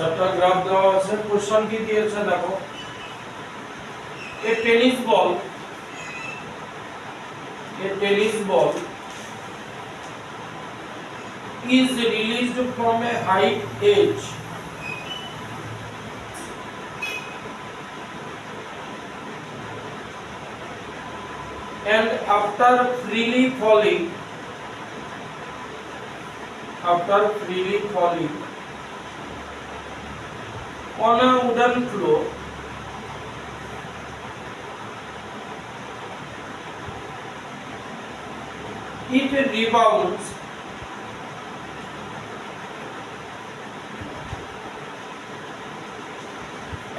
চারটা গ্রাফ দেওয়া আছে। কোশ্চেন কি দিয়েছে দেখো, a tennis ball is released from a height h and after freely falling on a wooden floor, it rebounds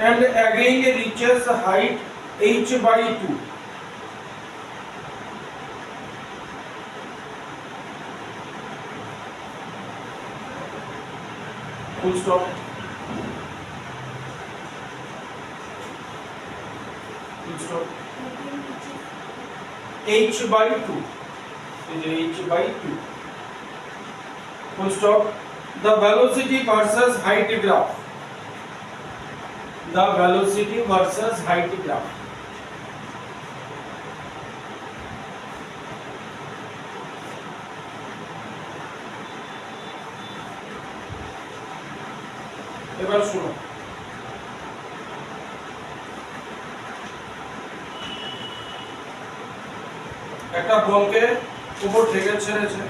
and again reaches height h by 2. Full stop. H by 2. H by 2. Full stop. The velocity versus height graph. The velocity versus height graph. এবার শুনো, একটা বলকে উপর থেকে ছেড়েছে,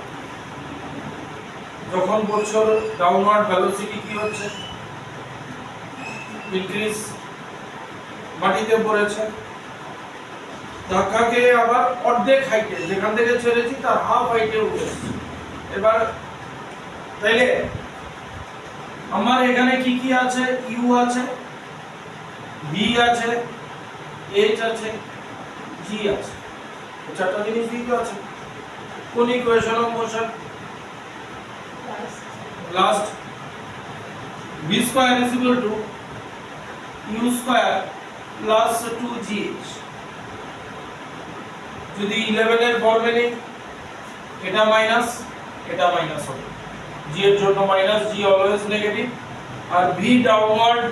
যখন বলছর downward velocity কি হচ্ছে, ইনক্রিজ, মাটিতে পড়েছে, ধাক্কা খেয়ে আবার অর্ধেক হাইটে, যেখান থেকে ছেড়েছি তার হাফ হাইটে উঠেছে। এবার তাইলে আমার এখানে কি কি আছে, ইউ আছে, ভি আছে, এইচ আছে, জি আছে, চারটা জিনিস দিতে আছে। কোন equation of motion? Last v square is equal two u square plus 2gh। যদি 11 এর ফর্মে নেই, এটা মাইনাস হবে, g এর জন্য মাইনাস, g অলওয়েজ নেগেটিভ, আর v ডাউনওয়ার্ড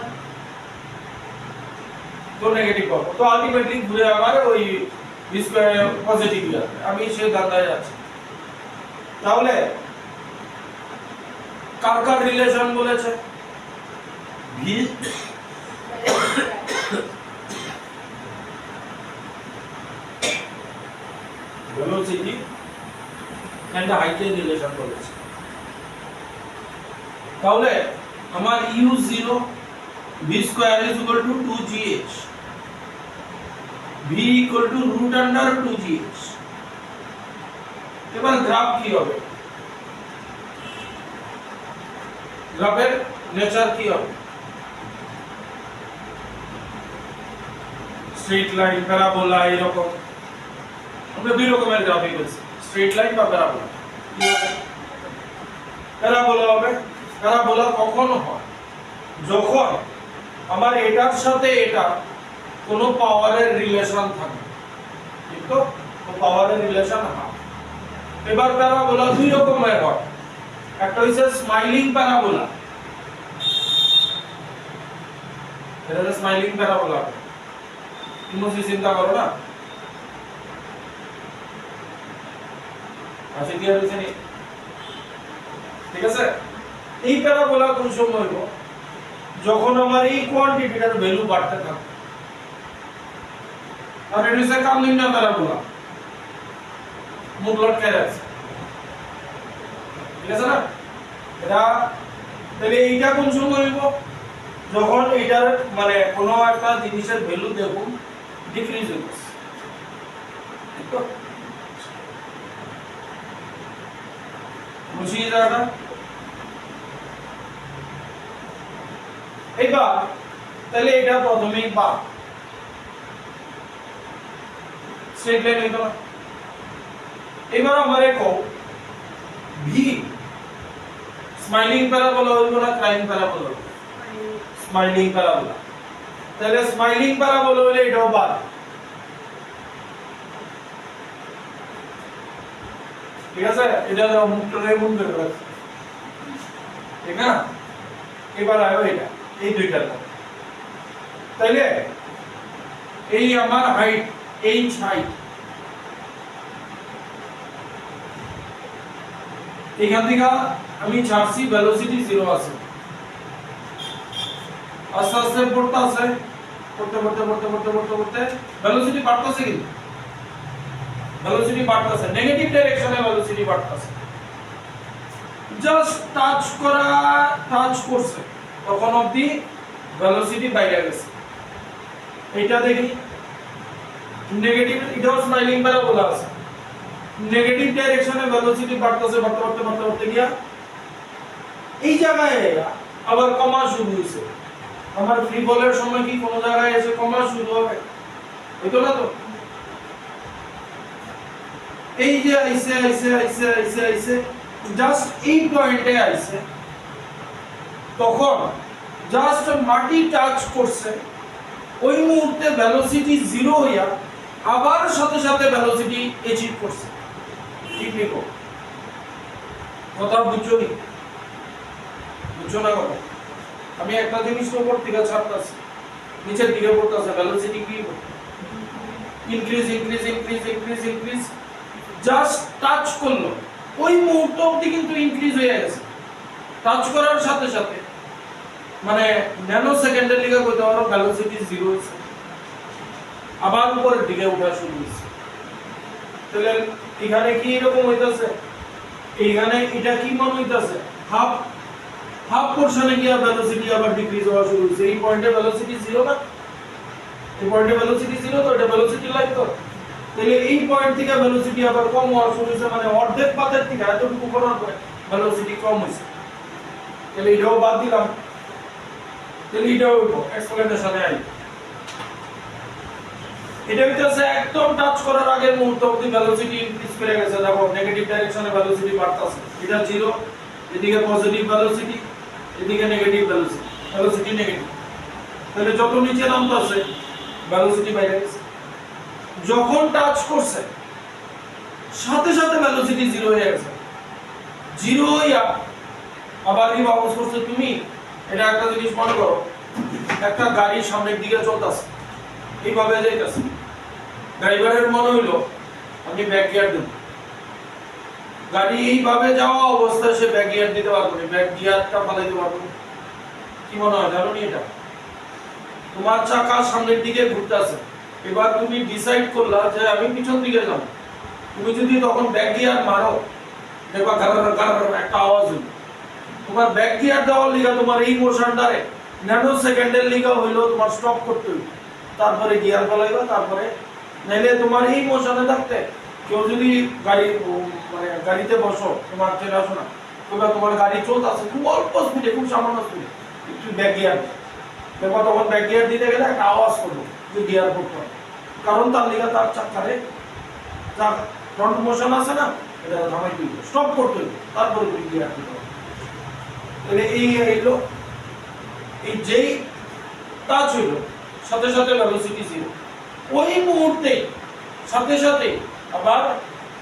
তো নেগেটিভ হবে, তো আলটিমেটলি ঘুরে আবার ওই v স্কয়ার পজিটিভ আসবে। আমি সেই ধান্দায় যাচ্ছি। তাহলে কার কার রিলেশন বলেছে? v velocity and height এর রিলেশন বলেছে। তাহলে আমার u0 v square is equal to 2gh, v equal to root under 2gh। এবার গ্রাফ কি হবে? গ্রাফের নেচার কি হবে? স্ট্রেট লাইন, প্যারাবোলা, এরকম আমরা দুই রকমের গ্রাফই বলছি, স্ট্রেট লাইন বা প্যারাবোলা। কি হবে? প্যারাবোলা হবে। প্যারাবোলা কখন হয়? যখন আমার এটার সাথে এটা কোনো পাওয়ারের রিলেশন থাকে, ঠিক তো? পাওয়ারের রিলেশন হয়। এবার প্যারাবোলা দুই রকমের হয়, একটা হচ্ছে স্মাইলিং প্যারাবোলা, এটা হচ্ছে স্মাইলিং প্যারাবোলা। তুমি চিন্তা করো না, আচ্ছা কি হচ্ছে নি, ঠিক আছে? এই প্যারাবোলা কোন সময় হইব? যখন আমার এই কোয়ান্টিটিটার ভ্যালু বাড়তে থাকে, আর এটা হচ্ছে কামলিনা প্যারাবোলা, মুখ লটকায় আছে, ঠিক আছে না? এটা তাহলে এইটা কোন সময় হইব? যখন এটার মানে কোনো একটা জিনিসের ভ্যালু দেখুন ডিক্রিজ হচ্ছে, ঠিক তো? বুঝিয়ে যাওয়াটা। এবার তাহলে এটা প্রথমেই পা স্ট্রেট লাইন হইতো না। এবার আমারে কও ভি স্মাইলিং প্যারাবোলা হইব না ক্রাইং প্যারাবোলা? Smiling parabola. তাহলে স্মাইলিং প্যারাবোলা হলে এটাও বাদ, ঠিক আছে? এটা মুখটা এমন করে রাখছি, ঠিক না? এবার আয়ো এটা এই দুইটার মধ্যে। তাইলে এই আমার হাইট h হাইট, এখান থেকে আমি ছাড়ছি ভেলোসিটি 0 আছে, আস্তে আস্তে পড়তে আছে, পড়তে পড়তে পড়তে পড়তে পড়তে পড়তে ভেলোসিটি বাড়তেছে, কিন্তু ভেলোসিটি বাড়তেছে, নেগেটিভ ডাইরেকশনে ভেলোসিটি বাড়তেছে। জাস্ট টাচ করছে তখন অবধি ভেলোসিটি বাইরে গেছে। এটা দেখি নেগেটিভ, এটাও স্মাইলিং প্যারাবোলা আছে, নেগেটিভ ডাইরেকশনে ভেলোসিটি বাড়তেছে, বাড়তে বাড়তে বাড়তে বাড়তে গিয়া এই জায়গায় আবার কমা শুরু হইছে। আমার ফ্রি বলের সময় কি কোন জায়গায় এসে কমা শুরু হবে? হইতো না তো। এই যে আইছে আইছে আইছে আইছে আইছে জাস্ট এই পয়েন্টে আইছে, তখন জাস্ট মাটি টাচ করছে, ওই মুহূর্তে ভেলোসিটি 0 হইয়া আবার সাথে সাথে ভেলোসিটি অ্যাচিভ করছে। ঠিক নিকো কথা বুঝছো নি? বুঝছো না কথা? আমি একটা জিনিস উপর থেকে ছাড়তাছি, নিচের দিকে পড়তাছে, ভেলোসিটি কি increase increase increase increase increase, just touch করলো ওই মুহূর্ত অবধি কিন্তু ইনক্রিজ হয়ে গেছে। টাচ করার সাথে সাথে মানে ন্যানো সেকেন্ডের লিগে কইতে পারো ভেলোসিটি 0 হইছে, আবার উপরের দিকে ওঠা শুরু হইছে। তাহলে এখানে কি এরকম হইতাছে? এইখানে এটা কি মনে হইতাছে? হাফ পোরশনে গিয়া ভেলোসিটি আবার ডিক্রিজ হওয়া শুরু হইছে। এই পয়েন্টে ভেলোসিটি 0 না, এই পয়েন্টে ভেলোসিটি 0, তো এটা ভেলোসিটি লাইন তো। তাহলে এই পয়েন্ট থেকে ভেলোসিটি আবার কম হওয়া শুরু হইছে, মানে অর্ধেক পাতের থেকে এতটুকু করার পরে ভেলোসিটি কম হইছে। তাহলে এটাও বাদ দিলাম, তাহলে এটাও এক্সপ্লেনেশনে আই। এটা হইতাছে একদম টাচ করার আগের মুহূর্ত অবধি ভেলোসিটি ইনক্রিজ করে গেছে। দেখো নেগেটিভ ডাইরেকশনে ভেলোসিটি বাড়তাছে, এটা 0, এদিকে পজিটিভ ভেলোসিটি, এদিকে নেগেটিভ ভেলোসিটি, ভেলোসিটি নেগেটিভ। তাহলে যত নিচে নামতাছে ভেলোসিটি বাইরে গেছে। যখন টাচ করছে সাথে সাথে ভেলোসিটি 0 হয়ে গেছে। 0 হইয়া আবার এই বাউন্স করছে। তুমি এটা একটা জিনিস মনে করো, একটা গাড়ি সামনের দিকে চলতেছে, এইভাবে যাইতেছে, ড্রাইভারের মনে হইলো আমি ব্যাক গিয়ার দেব, গাড়ি এইভাবে যাওয়া অবস্থায় সে ব্যাক গিয়ার দিতে পারবে না, ব্যাক গিয়ারটা ফালাইতে পারবে না। কি মনে হয় জানো নি? এটা তোমার চাকা সামনের দিকে ঘুরতেছে, এবার তুমি ডিসাইড করলা যে আমি পিছন দিকে যাব। তুমি যদি তখন ব্যাক গিয়ার মারো, দেখবা গাড়ার গাড়ার একটা আওয়াজ হইল। তোমার ব্যাক গিয়ার দেওয়ার লিগা তোমার এই মোশনটারে ন্যানো সেকেন্ডের লিগা হইলো তোমার স্টপ করতে হইল, তারপরে গিয়ার ফলাইবা, তারপরে নাইলে তোমার এই মোশনে থাকতে কেউ যদি মানে গাড়িতে বসো, তোমার চেনাশোনা, তোমার গাড়ি চলতেছে খুব অল্প স্পিডে, খুব সামান্য স্পিডে, একটু ব্যাক গিয়ার দেখো, তখন ব্যাক গিয়ার দিতে গেলে একটা আওয়াজ করবো যে গিয়ার করতে হবে, কারণ তার লিগা তার চাকারে যা ফ্রন্ট মোশন আছে না, এটা থামাইতে হইব, স্টপ করতে হইব, তারপরে তুমি গিয়ার দিতে হবে। তাহলে এই হইলো, এই যেই টাচ হইলো সাথে সাথে ভেলোসিটি 0, ওই মুহূর্তে সাথে সাথে আবার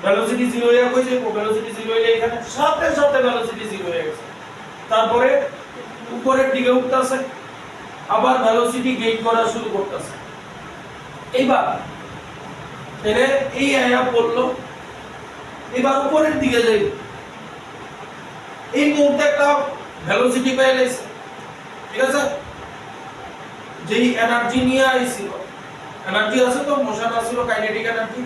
ভেলোসিটি 0 হয়ে গেছে। ভেলোসিটি 0 হইলে এখানে সাথে সাথে ভেলোসিটি 0 হয়ে গেছে। তারপরে উপরের দিকে উঠতেছে, আবার ভেলোসিটি গেইন করা শুরু করতেছে। এইবার এরে এই আয়া পড়লো, এবার উপরের দিকে যাই, এই মুহূর্তে একটা ভেলোসিটি পেয়ে গেছে, ঠিক আছে? যেই এনার্জি নিয়ে আইছিল, এনার্জি আছে তো, মোশন আছিল, কাইনেটিক এনার্জি,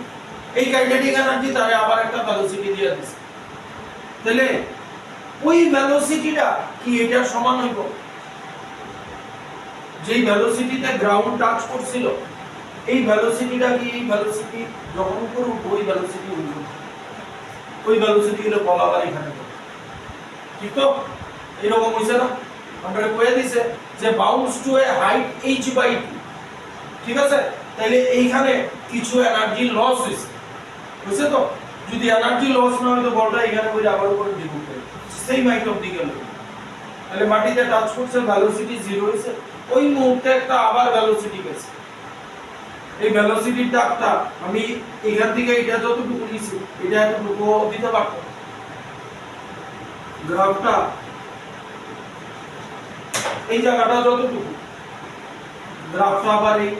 এই কাইনেটিক এনার্জি তারে আবার একটা ভেলোসিটি দিয়ে দিছে। তাহলে ওই ভেলোসিটিটা কি এটার সমান হইব? যেই ভেলোসিটিতে গ্রাউন্ড টাচ করছিল, এই ভেলোসিটিটা কি এই ভেলোসিটি যখন উপরে উঠবে ওই ভেলোসিটি উঠবে, ওই ভেলোসিটি হলো বলাবার এখানে, ঠিক তো? এরকম হইছে না? আমরা কয়ে দিছে যে বাউন্স টু এ হাইট h/2, ঠিক আছে? তাহলে এইখানে কিছু এনার্জি লস হইছে, বুঝছে তো? যদি এনার্জি লস না হয় তো বলটা এখানে কইরা আবার উপরে দিকে উঠবে, সেম হাইট অবধি গেল। তাহলে মাটিতে টাচ করছে, ভেলোসিটি 0 হইছে, ওই মুহূর্তে একটা আবার ভেলোসিটি গেছে। এই ভেলোসিটির দাগটা আমি এখান থেকে এটা যতটুকু নিছি, এটা এতটুকু দিতে পারতাম। গ্রাফটা এই জায়গাটা যতটুকু গ্রাফটা আবার এই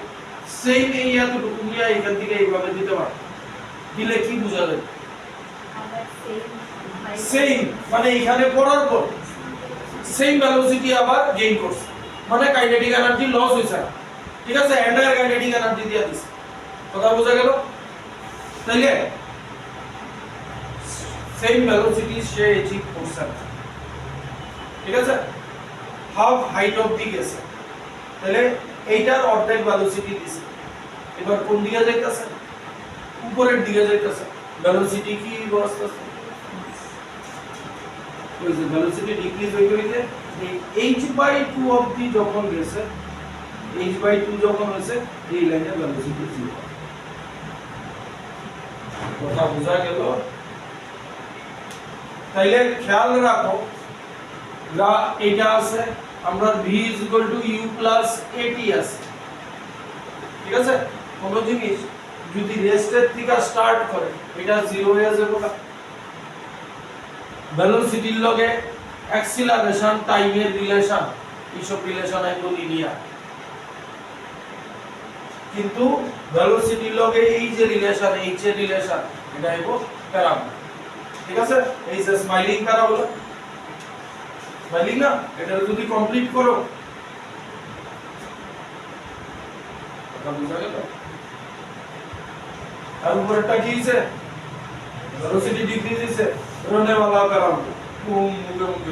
সেম এই এতটুকু নিয়ে এখান থেকে এইভাবে দিতে পারো, দিলে কি বোঝা যায়? সেম মানে এখানে পড়ার পর সেম ভেলোসিটি আবার গেইন করছে, মানে কাইনেটিক এনার্জি লস হইছে না, ঠিক আছে? এন্টায়ার কাইনেটিক এনার্জি দিয়ে দিছে। কথা বোঝা গেল? তাইলে সেম ভেলোসিটি সে অ্যাচিভ করছে না, ঠিক আছে? হাফ হাইট অফ দি গেছে, তাহলে এইটার অর্ধেক ভেলোসিটি দিছে। এবার কোন দিকে যাইতেছে? উপরের দিকে যাইতেছে। ভেলোসিটি কি অবস্থা আছে? ওই যে ভেলোসিটি ডিক্রিজ হইতে হইতে এই h/2 অবধি যখন গেছে, h/2 যখন হয়েছে এই লাইনের ভেলোসিটি 0। কথা বোঝা গেল? তাইলে খেয়াল রাখো এটা আছে আমরা v u at আছে, ঠিক আছে? কোন জিনিস যদি রেস্টের থেকে স্টার্ট করে এটা 0 হয়ে যাবে না। ভেলোসিটির লগে অ্যাক্সিলারেশন টাইমের রিলেশন, এইসব রিলেশন একদম লিনিয়ার, কিন্তু ভেলোসিটির লগে এই যে রিলেশন, এই যে রিলেশন, এটা হইব প্যারাবোলা, ঠিক আছে? এই যে স্মাইলিং প্যারাবোলা, স্মাইলিং না, এটা যদি কমপ্লিট করো কথা বুঝা গেল? আর উপরেরটা কি হইছে? ভেলোসিটি ডিক্রিজ হইছে, রনে वाला প্যারাবোলা মুখে মুখে